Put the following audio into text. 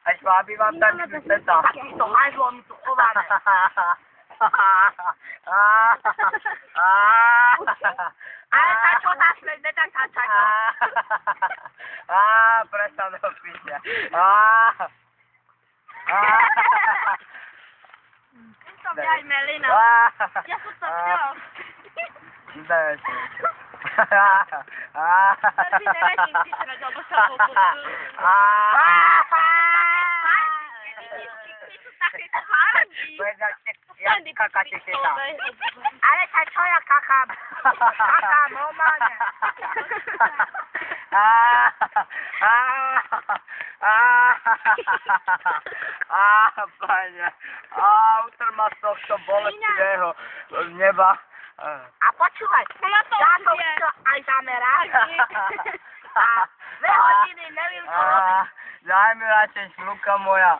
A šváby vám tam idú seta. Takýto hajzlo mi tu chováme. Ale tá čo tá smeť, nedaká čaká. Prestaň ho píšťa. To mi aj Melina. Ja som to videla. Daj. Prvý nevedím si srať, lebo sa popustú. Takéto farby. Ale sa čo ja kakám? Kakám, normálne. Pane. Utrma z tohto bolestivého neba. A počúvaj, ja to chcel aj zamerať. A 2 hodiny neviem čo robiť. Daj mi radšej šľuka moja.